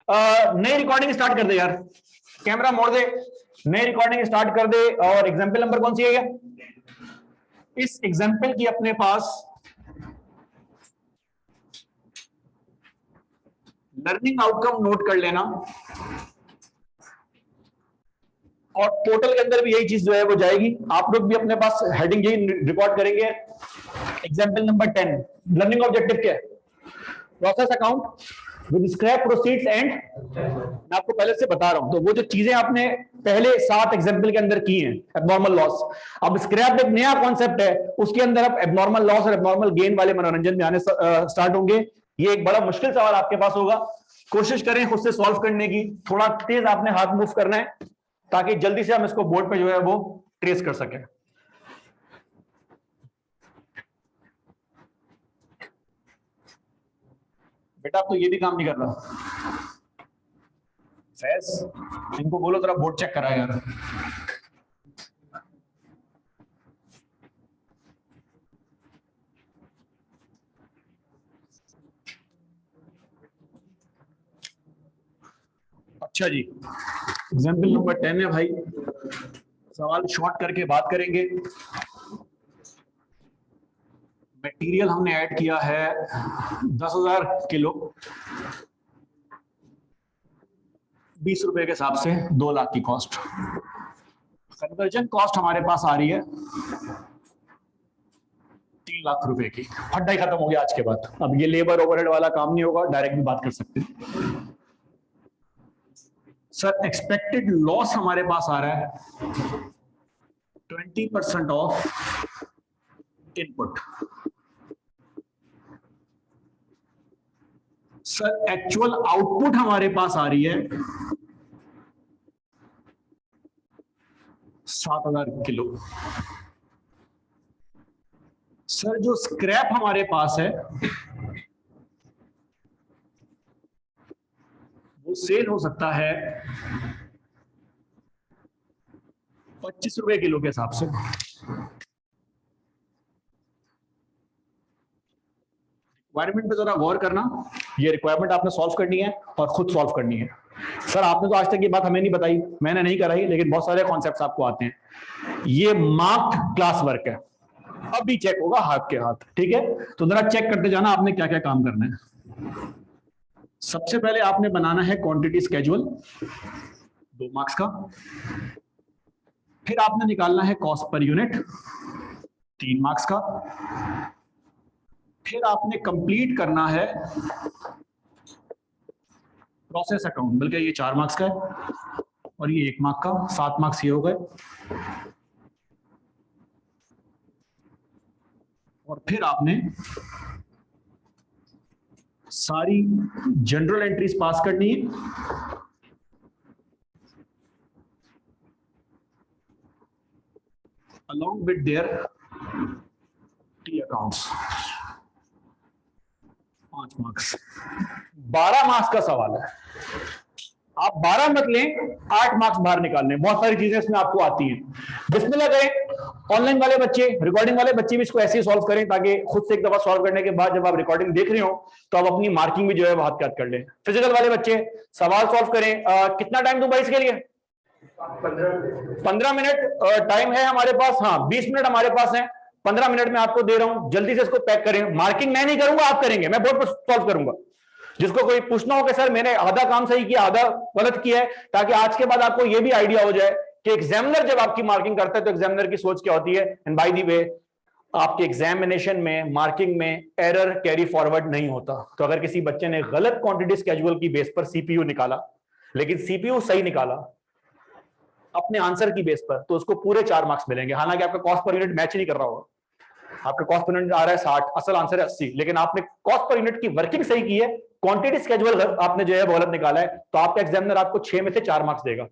नई recording start कर दे यार, कैमरा मोड़ दे, नई रिकॉर्डिंग स्टार्ट कर दे। और एग्जाम्पल नंबर कौन सी है? इस एग्जाम्पल की अपने पास लर्निंग आउटकम नोट कर लेना, और पोर्टल के अंदर भी यही चीज जो है वो जाएगी। आप लोग भी अपने पास हेडिंग यही रिकॉर्ड करेंगे। एग्जाम्पल नंबर 10, लर्निंग ऑब्जेक्टिव क्या है? Process account with scrap proceeds and, मैं आपको पहले से बता रहा हूं, तो वो जो चीजें आपने पहले 7 एग्जाम्पल के अंदर की हैं, एबनॉर्मल लॉस, अब स्क्रैप एक नया कॉन्सेप्ट है, उसके अंदर अब एबनॉर्मल लॉस और एबनॉर्मल गेन वाले मनोरंजन में आने स्टार्ट होंगे। ये एक बड़ा मुश्किल सवाल आपके पास होगा, कोशिश करें खुद से सॉल्व करने की, थोड़ा तेज आपने हाथ मूव करना है ताकि जल्दी से हम इसको बोर्ड पे जो है वो ट्रेस कर सकें। बेटा आप तो ये भी काम नहीं कर रहा। फैज, इनको बोलो जरा बोर्ड चेक करा यार। अच्छा जी, एग्जाम्पल नंबर 10 है भाई, सवाल शॉर्ट करके बात करेंगे। मटेरियल हमने ऐड किया है 10,000 किलो, 20 रुपए के हिसाब से 2 लाख की कॉस्ट। कन्वर्जन कॉस्ट हमारे पास आ रही है 3 लाख रुपए की। फड्डा ही खत्म हो गया आज के बाद, अब ये लेबर ओवरहेड वाला काम नहीं होगा, डायरेक्ट भी बात कर सकते हैं। सर एक्सपेक्टेड लॉस हमारे पास आ रहा है 20% of input. Sir actual output हमारे पास आ रही है 7,000 किलो। सर जो स्क्रैप हमारे पास है वो सेल हो सकता है 25 रुपए किलो के हिसाब से। रिक्वायरमेंट पे जरा गौर करना, ये रिक्वायरमेंट आपने सॉल्व करनी है और खुद सॉल्व करनी है। सर आपने तो आज तक ये बात हमें नहीं बताई, मैंने नहीं कराई, लेकिन बहुत सारे कॉन्सेप्ट्स आपको आते हैं। ये मार्क्ड क्लास वर्क है, अभी चेक होगा हाथ के हाथ, ठीक है? तो जरा चेक करते जाना आपने क्या क्या काम करना है। सबसे पहले आपने बनाना है क्वांटिटी स्केड्यूल 2 मार्क्स का, फिर आपने निकालना है कॉस्ट पर यूनिट 3 मार्क्स का, फिर आपने कंप्लीट करना है प्रोसेस अकाउंट, बल्कि ये 4 मार्क्स का है और ये 1 मार्क का, 7 मार्क्स ये हो गए। और फिर आपने सारी जनरल एंट्रीज पास करनी है, along with their T accounts। 5 marks, 12 marks का सवाल है। आप 12 मत लें, 8 मार्क्स बाहर निकालने, बहुत सारी चीजें इसमें आपको आती हैं। बिस्मिल्लाह करें। ऑनलाइन वाले बच्चे, रिकॉर्डिंग वाले बच्चे भी इसको ऐसे ही सॉल्व करें, ताकि खुद से एक दफा सॉल्व करने के बाद जब आप रिकॉर्डिंग देख रहे हो तो आप अपनी मार्किंग भी जो है वो हाथ कर लें। फिजिकल वाले बच्चे सवाल सॉल्व करें। कितना टाइम दूं भाई इसके लिए? 15 मिनट टाइम है हमारे पास। हाँ 20 मिनट हमारे पास है, 15 मिनट में आपको दे रहा हूं, जल्दी से इसको पैक करें। मार्किंग मैं नहीं करूंगा, आप करेंगे, मैं बोर्ड पर सॉल्व करूंगा। जिसको कोई पूछना हो कि सर मैंने आधा काम सही किया आधा गलत किया है, ताकि आज के बाद आपको यह भी आइडिया हो जाए कि एग्जामिनर जब आपकी मार्किंग करता है तो एग्जामिनर की सोच क्या होती है। एंड बाय द वे, आपके एग्जामिनेशन में मार्किंग में एरर कैरी फॉरवर्ड नहीं होता। तो अगर किसी बच्चे ने गलत क्वांटिटी स्केड्यूल की बेस पर सीपीयू निकाला, लेकिन सीपीयू सही निकाला अपने आंसर की बेस पर, तो उसको पूरे 4 मार्क्स मिलेंगे। हालांकि आपका कॉस्ट पर यूनिट मैच नहीं कर रहा होगा, आपका कॉस्ट पर यूनिट आ रहा है 60, असल आंसर है 80, लेकिन आपने कॉस्ट पर यूनिट की वर्किंग सही की है, क्वांटिटी स्केड्यूल आपने जो है गलत निकाला है, तो आपका एग्जामिनर आपको 6 में से 4 मार्क्स देगा।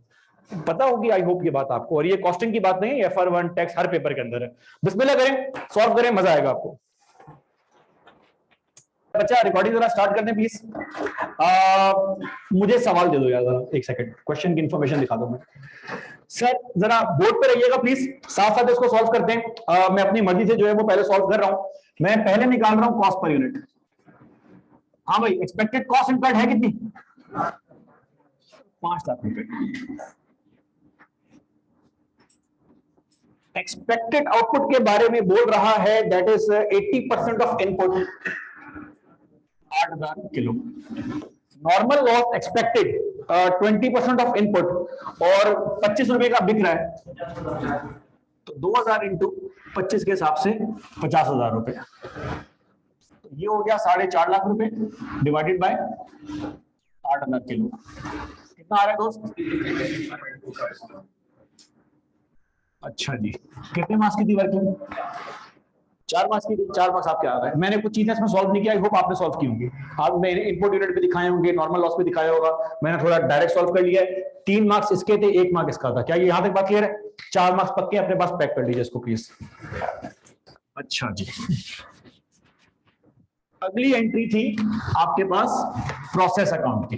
पता होगी आई होप ये बात आपको। और ये कॉस्टिंग की बात नहीं है, FR1 टैक्स हर पेपर के अंदर है। बिस्मिल्लाह करें, सॉल्व करें, मजा आएगा आपको। बच्चा रिकॉर्डिंग जरा स्टार्ट करने प्लीज। मुझे सवाल दे दो यार, एक सेकंड, क्वेश्चन की इंफॉर्मेशन दिखा दो। मैं सर जरा बोर्ड पे रहिएगा प्लीज, साथ साथ इसको सॉल्व करते हैं। मैं अपनी मर्जी से जो है वो पहले सॉल्व कर रहा हूं। मैं पहले निकाल रहा हूं कॉस्ट पर यूनिट। हाँ भाई, एक्सपेक्टेड कॉस्ट इनकर्ड है कितनी? 5 लाख रुपए। एक्सपेक्टेड आउटपुट के बारे में बोल रहा है, that is 80% of input 8000 kilo. Normal loss expected 20% of input और 25 रुपए का बिक रहा है, तो 2000 इंटू 25 के हिसाब से 50,000 रुपए। तो ये हो गया 4.5 लाख रुपए डिवाइडेड बाय 8000 किलो। कितना आ रहा है दोस्त? अच्छा जी, कितने मार्क्स की थी वर्किंग? 4 मार्क्स की थी। 4 मार्क्स आपके आ गए। मैंने कुछ चीजें इसमें सॉल्व नहीं किया, आई होप आपने सॉल्व की होंगी। आप मैंने इनपुट यूनिट पे दिखाए होंगे, नॉर्मल लॉस पे दिखाया होगा, मैंने थोड़ा डायरेक्ट सॉल्व कर लिया है। 3 मार्क्स इसके थे, 1 मार्क इसका था। क्या ये यहां तक बात क्लियर है? 4 मार्क्स पक्के अपने पास पैक कर लीजिए इसको प्लीज। अच्छा जी, अगली एंट्री थी आपके पास प्रोसेस अकाउंट की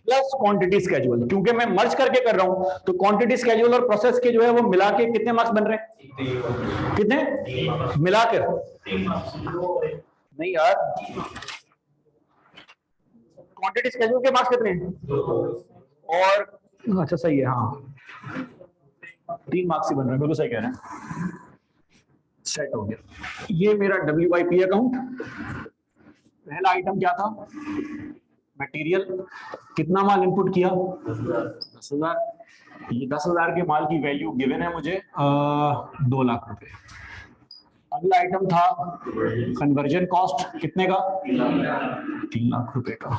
प्लस क्वांटिटी स्केड्यूल। क्योंकि मैं मर्ज करके कर रहा हूं तो क्वांटिटी स्केड्यूल और प्रोसेस के जो है वो मिला के कितने मार्क्स बन रहे हैं? कितने मिलाकर? नहीं यार, क्वांटिटी स्केड्यूल के मार्क्स कितने हैं? और अच्छा सही है, हाँ 3 मार्क्स ही बन रहे हैं, बिल्कुल सही कह रहे हैं। सेट हो गया। ये मेरा WIP अकाउंट। पहला आइटम क्या था? मटेरियल। कितना माल इनपुट किया? 10,000। ये 10,000 के माल की वैल्यू गिवन है मुझे 2 लाख रुपए। अगला आइटम था कन्वर्जन कॉस्ट। कितने का? 3 लाख रुपए का।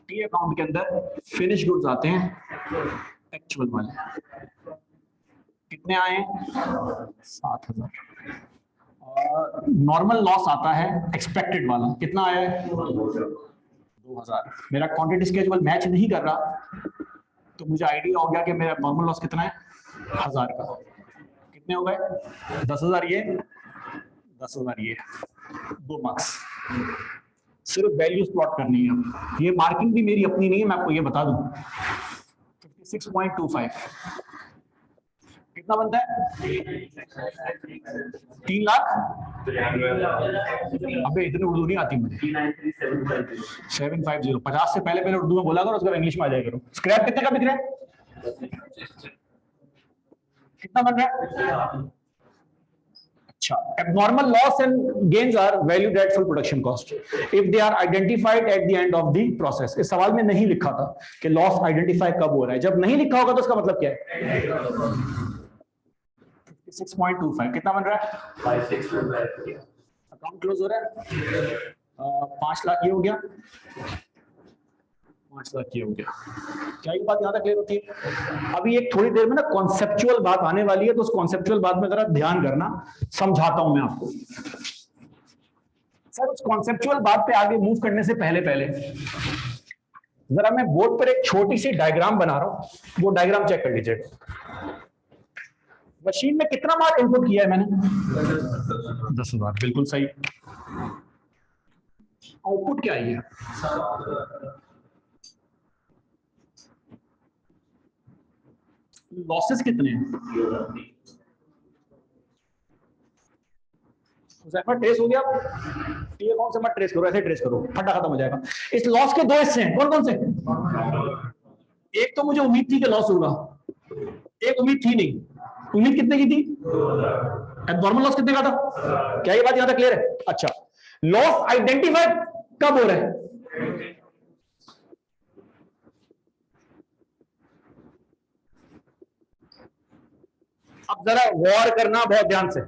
टी अकाउंट के अंदर फिनिश गुड्स आते हैं एक्चुअल वाले। कितने आए? 7,000। नॉर्मल लॉस आता है एक्सपेक्टेड वाला। कितना आया है? 2,000। मेरा क्वांटिटी स्केड्यूल मैच नहीं कर रहा, तो मुझे आइडिया हो गया कि मेरा नॉर्मल लॉस कितना है? 1,000 का। कितने हो गए? 10,000 ये, 10,000 ये। 2 मार्क्स। सिर्फ वैल्यूज प्लॉट करनी है। ये मार्किंग भी मेरी अपनी नहीं है, मैं आपको ये बता दूं। 56.25 कितना बनता है? 3 लाख। अबे इतनी उर्दू नहीं आती मुझे। 750। 50 से पहले पहले उर्दू में बोला करो, उसके बाद इंग्लिश में आ जाया करो। स्क्रैप कितने का बिक रहा है? कितना बन रहा है? अच्छा, abnormal loss and gains are valued at full production cost if they are identified at the end of the process। इस सवाल में नहीं लिखा था कि लॉस आइडेंटिफाई कब हो रहा है। जब नहीं लिखा होगा तो उसका मतलब क्या है? 6.25 कितना बन रहा है? अकाउंट क्लोज हो रहा है। 5 लाख ये हो गया, 5 लाख ये हो गया। क्या ये बात यहां तक क्लियर होती है? अभी एक थोड़ी देर में ना कॉन्सेप्चुअल बात आने वाली है, तो उस कॉन्सेप्चुअल बात में जरा ध्यान करना, समझाता हूं मैं आपको। सर उस कॉन्सेप्चुअल बात पे आगे मूव करने से पहले जरा मैं बोर्ड पर एक छोटी सी डायग्राम बना रहा हूं, वो डायग्राम चेक कर लीजिएगा। मशीन में कितना माल इनपुट किया है मैंने? 10,000। बिल्कुल सही। आउटपुट क्या है? लॉसेस कितने हैं? ट्रेस हो गया। टी अकाउंट से मत ट्रेस करो, ऐसे ट्रेस करो, फटा खत्म हो जाएगा। इस लॉस के 2 हिस्से हैं। कौन कौन से? एक तो मुझे उम्मीद थी कि लॉस होगा, एक उम्मीद थी नहीं। उम्मीद कितने की थी? एब्नॉर्मल लॉस कितने का था? क्या ये बात यहां तक क्लियर है? अच्छा, लॉस आइडेंटिफाई कब हो रहा है? अब जरा गौर करना बहुत ध्यान से।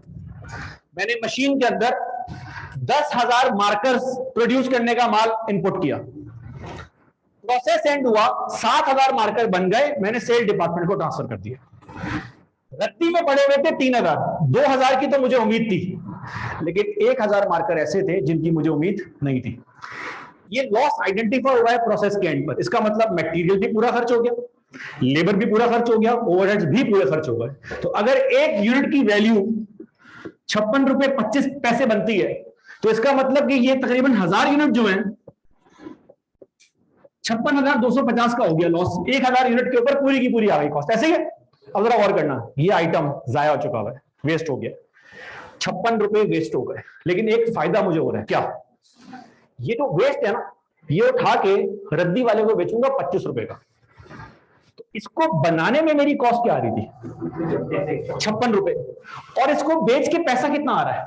मैंने मशीन के अंदर 10,000 मार्कर्स प्रोड्यूस करने का माल इनपुट किया, प्रोसेस एंड हुआ, 7,000 मार्कर बन गए, मैंने सेल डिपार्टमेंट को ट्रांसफर कर दिया। रत्ती में पड़े हुए थे 3,000। 2,000 की तो मुझे उम्मीद थी, लेकिन 1,000 मार्कर ऐसे थे जिनकी मुझे उम्मीद नहीं थी। ये लॉस आइडेंटिफाई हुआ है प्रोसेस के एंड पर। इसका मतलब मटेरियल भी पूरा खर्च हो गया, लेबर भी पूरा खर्च हो गया, ओवरहेड्स भी पूरे खर्च हो गए। तो अगर एक यूनिट की वैल्यू 56 रुपए 25 पैसे बनती है, तो इसका मतलब कि ये तकरीबन 1,000 यूनिट जो है 56,250 का हो गया लॉस। 1,000 यूनिट के ऊपर पूरी की पूरी आ गई कॉस्ट। ऐसे ही है। अब जरा और करना, ये आइटम जाया हो चुका है, वेस्ट हो गया, 56 रुपए वेस्ट हो गए। लेकिन एक फायदा मुझे हो रहा है। क्या? ये जो वेस्ट है ना, ये उठा के रद्दी वाले को बेचूंगा 25 रुपए का। तो इसको बनाने में मेरी कॉस्ट क्या आ रही थी? 56 रुपए। और इसको बेच के पैसा कितना आ रहा है?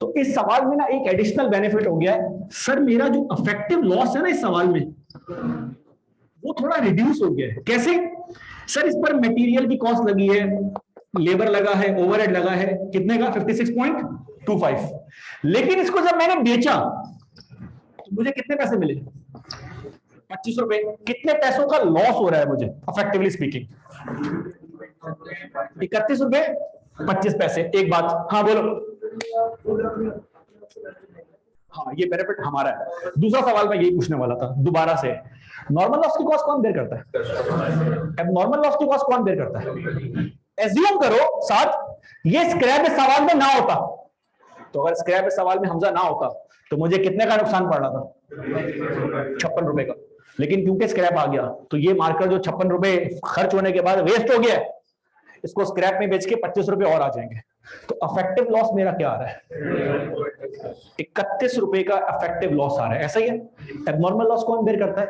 तो इस सवाल में ना एक एडिशनल बेनिफिट हो गया है सर, मेरा जो अफेक्टिव लॉस है ना इस सवाल में, वो थोड़ा रिड्यूस हो गया है। कैसे सर? इस पर मटेरियल की कॉस्ट लगी है, लेबर लगा है, ओवरहेड लगा है, कितने का? 56.25। लेकिन इसको जब मैंने बेचा तो मुझे कितने पैसे मिले? 25 रुपए। कितने पैसों का लॉस हो रहा है मुझे अफेक्टिवली स्पीकिंग? 31 रुपए 25 पैसे। एक बात, हाँ बोलो। हाँ, ये बेनिफिट हमारा है। दूसरा सवाल मैं यही पूछने वाला था दोबारा से, नॉर्मल लॉस की कॉस्ट कौन बेयर करता है? अब नॉर्मल लॉस की कॉस्ट कौन बेयर करता है? एज्यूम करो साथ ये स्क्रैप इस सवाल में ना होता, तो अगर स्क्रैप इस सवाल में हमजा ना होता तो मुझे कितने का नुकसान पड़ रहा था? 56 रुपए का। लेकिन क्योंकि स्क्रैप आ गया तो ये मार्कर जो 56 रुपए खर्च होने के बाद वेस्ट हो गया, इसको स्क्रैप में बेच के 25 रुपए और आ जाएंगे। तो अफेक्टिव लॉस मेरा क्या आ रहा है? 31 रुपए का अफेक्टिव लॉस आ रहा है। ऐसा ही है। एबनॉर्मल लॉस कौन बेयर करता है?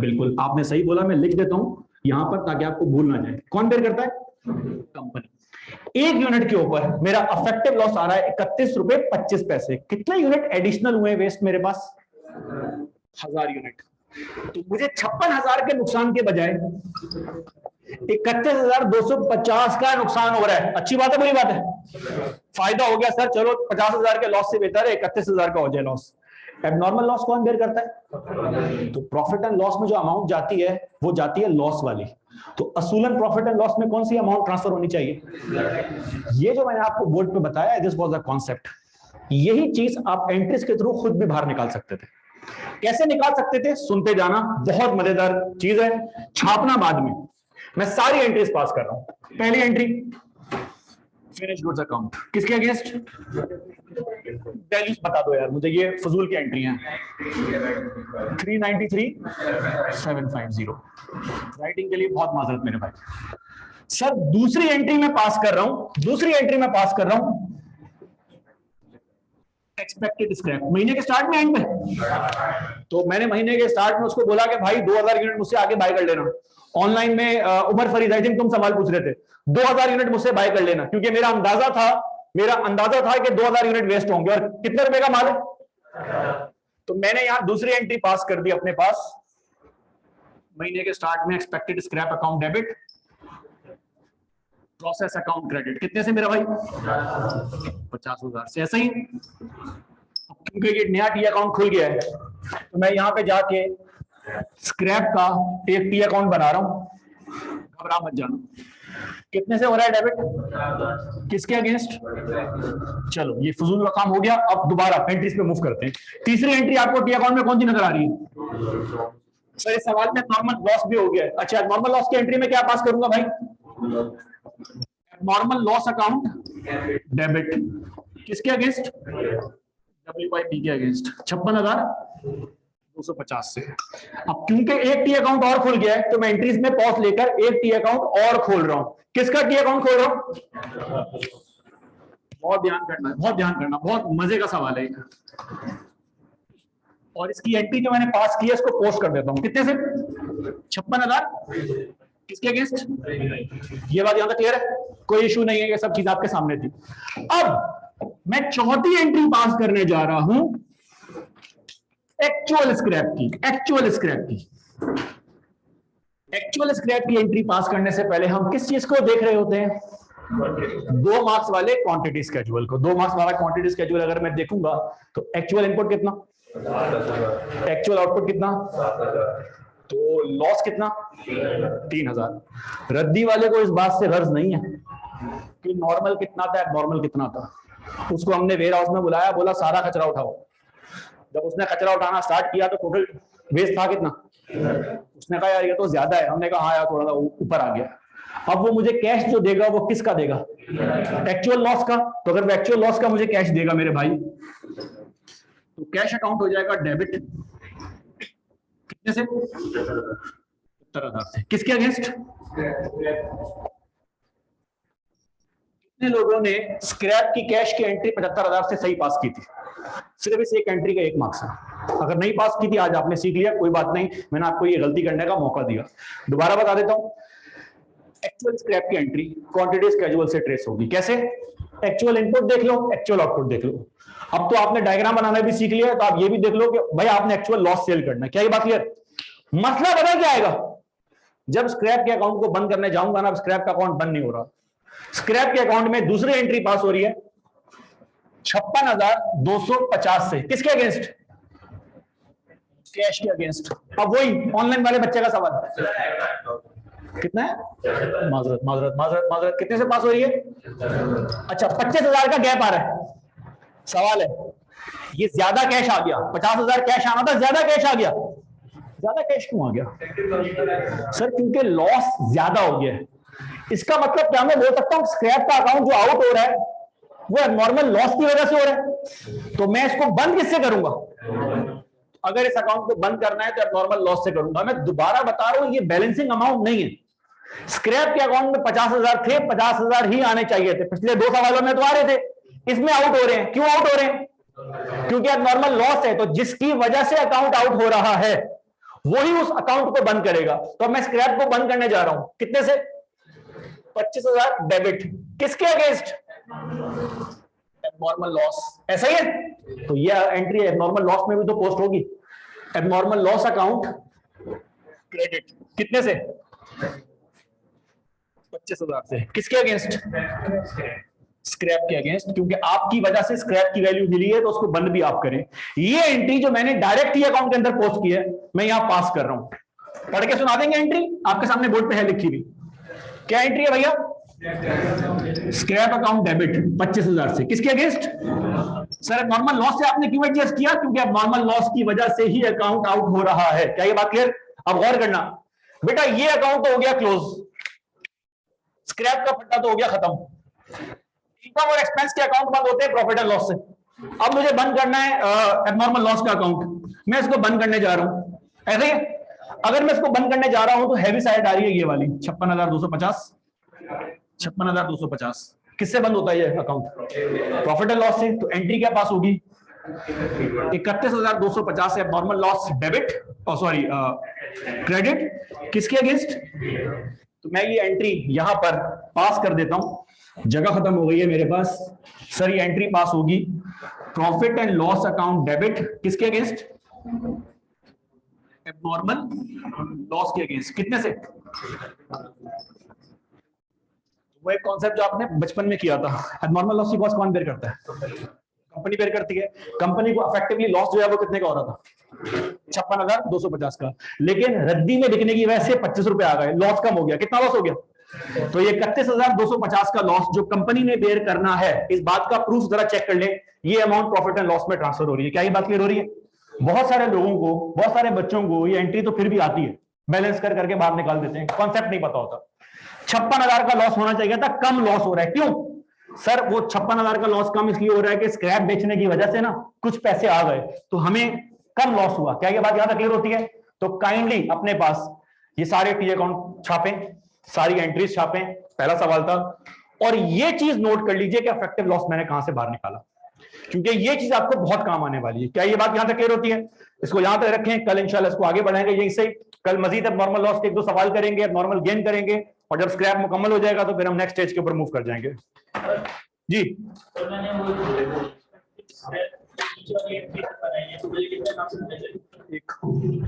बिल्कुल आपने सही बोला, मैं लिख देता हूं यहां पर ताकि आपको भूल ना जाए। कौन बेयर करता है? कंपनी। 1 यूनिट के ऊपर मेरा अफेक्टिव लॉस आ रहा है 31 रुपए 25 पैसे। कितने यूनिट एडिशनल हुए वेस्ट मेरे पास? 1000 यूनिट। तो मुझे 56,000 के नुकसान के बजाय 31,250 का नुकसान हो रहा है। अच्छी बात है, बुरी बात है? फायदा हो गया सर, चलो 50,000 के लॉस से बेहतर है 31,000 का हो जाए लॉस। एबनॉर्मल लॉस कौन बेयर करता है? तो प्रॉफिट एंड लॉस में जो अमाउंट जाती है वो जाती है लॉस वाली। तो असूलन प्रॉफिट एंड लॉस में कौन सी अमाउंट ट्रांसफर होनी चाहिए? ये जो मैंने आपको बोर्ड पे बताया, दिस वाज द कॉन्सेप्ट। यही चीज आप एंट्रीज के थ्रू खुद भी बाहर निकाल सकते थे। कैसे निकाल सकते थे? सुनते जाना, बहुत मजेदार चीज है। छापना बाद में। मैं सारी एंट्रीज पास कर रहा हूं। पहली एंट्री फिनिश गुड्स अकाउंट, किसके अगेंस्ट? वैल्यूज बता दो यार मुझे, ये फजूल की एंट्री हैं। 393,750। राइटिंग के लिए बहुत माजरत मेरे भाई। सर दूसरी एंट्री में पास कर रहा हूं, एक्सपेक्टेड स्क्रैप महीने के स्टार्ट में, एंड में। तो मैंने महीने के स्टार्ट में उसको बोला कि भाई 2000 यूनिट मुझसे आगे बाय कर लेना। ऑनलाइन में उमर फरीद, आई थिंक तुम सवाल पूछ रहे थे, 2000 यूनिट मुझसे बाय कर लेना, क्योंकि मेरा अंदाजा था कि 2000 यूनिट वेस्ट होंगे और कितने रुपए का माल है। तो मैंने यहां दूसरी एंट्री पास कर दी अपने पास, महीने के स्टार्ट में expected scrap account debit, process account credit. कितने से मेरा भाई? 50,000 से। ऐसा ही क्योंकि ये नया टी अकाउंट खुल गया है तो मैं यहां पे जाके स्क्रैप का एक टी अकाउंट बना रहा हूं। घबरा मत जाना। कितने से हो रहा है डेबिट? किसके अगेंस्ट? चलो ये फजूल का काम हो गया। अब दोबारा एंट्रीज पे मूव करते हैं। तीसरी एंट्री आपको टी अकाउंट में कौन सी नजर आ रही है? सर इस सवाल में नॉर्मल लॉस भी हो गया है। अच्छा, नॉर्मल लॉस की एंट्री में क्या पास करूंगा भाई? नॉर्मल लॉस अकाउंट डेबिट, किसके अगेंस्ट? WIP के अगेंस्ट, 56,250 से। अब क्योंकि एक टी अकाउंट और खुल गया है तो मैं एंट्रीज में पॉज लेकर एक टी अकाउंट और खोल रहा हूं। किसका टी अकाउंट खोल रहा हूं? बहुत ध्यान करना, बहुत मजे का सवाल है। और इसकी एंट्री जो मैंने पास की है इसको पोस्ट कर देता हूं। कितने से? 56,000। किसके अगेंस्ट? ये बात यहां तक क्लियर है? कोई इशू नहीं है, ये सब चीज आपके सामने थी। अब मैं चौथी एंट्री पास करने जा रहा हूं एक्चुअल स्क्रैप की एंट्री पास करने से पहले हम किस चीज को देख रहे होते हैं? 2 मार्क्स वाले क्वांटिटी स्केड्यूल को। 2 मार्क्स वाला क्वांटिटी स्केड्यूल अगर मैं देखूंगा तो एक्चुअल इनपुट कितना, एक्चुअल आउटपुट कितना, तो लॉस कितना? 3,000। रद्दी वाले को इस बात से गर्ज नहीं है कि नॉर्मल कितना था, एबनॉर्मल कितना था। उसको हमने वेयर हाउस में बुलाया, बोला सारा कचरा उठाओ। जब उसने कचरा उठाना स्टार्ट किया तो टोटल वेस्ट था कितना? उसने कहा यार ये तो ज्यादा है। हमने कहा हाँ यार थोड़ा सा ऊपर आ गया। अब वो मुझे कैश जो देगा वो किसका देगा? एक्चुअल लॉस का। तो अगर वो एक्चुअल लॉस का मुझे कैश देगा मेरे भाई, तो कैश अकाउंट हो जाएगा डेबिट। कितने से? 70,000 से। किसके अगेंस्ट? कितने लोगों ने स्क्रैप की कैश की एंट्री 75,000 से सही पास की थी? सिर्फ इस एक एंट्री का 1 मार्क्स है। अगर नहीं पास की थी आज आपने सीख लिया, कोई बात नहीं, मैंने आपको ये गलती करने का मौका दिया। दोबारा बता देता हूं, एक्चुअल स्क्रैप की एंट्री क्वांटिटी स्केड्यूल से ट्रेस होगी। कैसे? एक्चुअल इनपुट देख लो, एक्चुअल आउटपुट देख लो। अब तो आपने डायग्राम बनाना भी सीख लिया है, तो आप ये भी देख लो कि भाई आपने एक्चुअल लॉस सेल करना है। क्या ये बात क्लियर? मसला पता क्या आएगा? जब स्क्रैप के अकाउंट को बंद करने जाऊंगा ना, स्क्रैप का अकाउंट बंद नहीं हो रहा, स्क्रैप के अकाउंट में दूसरी एंट्री पास हो रही है 56,250 से। किसके अगेंस्ट? कैश के अगेंस्ट। अब वही ऑनलाइन वाले बच्चे का सवाल, कितना है? माजरत माजरत माजरत माजरत, कितने से पास हो रही है? अच्छा, 25,000 का गैप आ रहा है। सवाल है, ये ज्यादा कैश आ गया, 50,000 कैश आना था, ज्यादा कैश आ गया। ज्यादा कैश क्यों आ गया? सर क्योंकि लॉस ज्यादा हो गया है। इसका मतलब क्या मैं बोल सकता हूं स्क्रैप का अकाउंट जो आउट हो रहा है वो एबनॉर्मल लॉस की वजह से हो रहा है, तो मैं इसको बंद किससे करूंगा? अगर इस अकाउंट को बंद करना है तो एबनॉर्मल लॉस से करूंगा। मैं दोबारा बता रहा हूं, ये बैलेंसिंग अमाउंट नहीं है। स्क्रैप के अकाउंट में 50,000 थे, 50,000 ही आने चाहिए थे। पिछले 2 सवालों में तो आ रहे थे, इसमें आउट हो रहे हैं। क्यों आउट हो रहे हैं? क्योंकि एबनॉर्मल लॉस है। तो जिसकी वजह से अकाउंट आउट हो रहा है वही उस अकाउंट को बंद करेगा। तो मैं स्क्रैप को बंद करने जा रहा हूं, कितने से? 25,000 डेबिट। किसके अगेंस्ट? Abnormal loss. ऐसा ही है, तो ये एंट्री एबनॉर्मल लॉस में भी तो पोस्ट होगी। एबनॉर्मल लॉस अकाउंट क्रेडिट, कितने से? 25,000 से। किसके अगेंस्ट? स्क्रैप के अगेंस्ट, क्योंकि आपकी वजह से स्क्रैप की वैल्यू मिली है तो उसको बंद भी आप करें। ये एंट्री जो मैंने डायरेक्ट ही अकाउंट के अंदर पोस्ट की है, मैं यहां पास कर रहा हूं। पढ़ के सुना देंगे एंट्री, आपके सामने बोर्ड पे है लिखी हुई। क्या एंट्री है भैया? स्क्रैप अकाउंट डेबिट 25,000 से। किसके अगेंस्ट? सर नॉर्मल लॉस से आपने क्यों एडजस्ट किया? क्योंकि अब नॉर्मल लॉस की वजह से ही अकाउंट आउट हो रहा है। क्या ये बात क्लियर? अब गौर करना बेटा, ये अकाउंट तो हो गया क्लोज, स्क्रैप का फट्टा तो हो गया खत्म। इनकम और एक्सपेंस के अकाउंट बंद होते हैं प्रॉफिट एंड लॉस से। अब मुझे बंद करना है एबनॉर्मल लॉस का अकाउंट, मैं इसको बंद करने जा रहा हूं। ऐसे ही अगर मैं इसको बंद करने जा रहा हूं तो हैवी साइड आ रही है ये वाली 56,250। 56,250 किससे बंद होता है ये अकाउंट? प्रॉफिट एंड लॉस से। तो एंट्री क्या पास होगी? 31,250 है normal loss debit, sorry credit. किसके अगेंस्ट? तो मैं ये एंट्री यहां पर पास कर देता हूं, जगह खत्म हो गई है मेरे पास। सर ये एंट्री पास होगी profit and loss account debit, किसके अगेंस्ट? एबनॉर्मल लॉस के अगेंस्ट। कितने से? वो एक कॉन्सेप्ट जो आपने बचपन में किया था, एबनॉर्मल लॉस की कॉस्ट कौन बेयर करता है? कंपनी बेयर करती है। कंपनी को इफेक्टिवली लॉस जो है वो कितने का हो रहा था? 56,250 का। लेकिन रद्दी में बिकने की वजह से 25 रुपए आ गए, लॉस कम हो गया। कितना लॉस हो गया? तो ये 31,250 का लॉस जो कंपनी ने बेयर करना है, इस बात का प्रूफ जरा चेक कर ले, ये अमाउंट प्रॉफिट एंड लॉस में ट्रांसफर हो रही है। क्या ये बात क्लियर हो रही है? बहुत सारे लोगों को, बहुत सारे बच्चों को ये एंट्री तो फिर भी आती है, बैलेंस कर करके बाहर निकाल देते हैं, कॉन्सेप्ट नहीं पता होता। 56,000 का लॉस होना चाहिए था, कम लॉस हो रहा है। क्यों सर? वो 56,000 का लॉस कम इसलिए हो रहा है कि स्क्रैप बेचने की वजह से ना कुछ पैसे आ गए, तो हमें कम लॉस हुआ। क्या ये बात यहां तक क्लियर होती है? तो काइंडली अपने पास ये सारे टी अकाउंट छापें, सारी एंट्रीज छापें, पहला सवाल था। और ये चीज नोट कर लीजिए कि इफेक्टिव लॉस मैंने कहां से बाहर निकाला, क्योंकि ये चीज आपको बहुत काम आने वाली है। क्या ये बात यहां तक क्लियर होती है? इसको यहां तक रखें, कल इंशाल्लाह इसको आगे बढ़ाएंगे यहीं से। कल मजीद अब नॉर्मल लॉस के 1-2 सवाल करेंगे, अब नॉर्मल गेन करेंगे, और जब स्क्रैप मुकम्मल हो जाएगा तो फिर हम नेक्स्ट स्टेज के ऊपर मूव कर जाएंगे। जी एक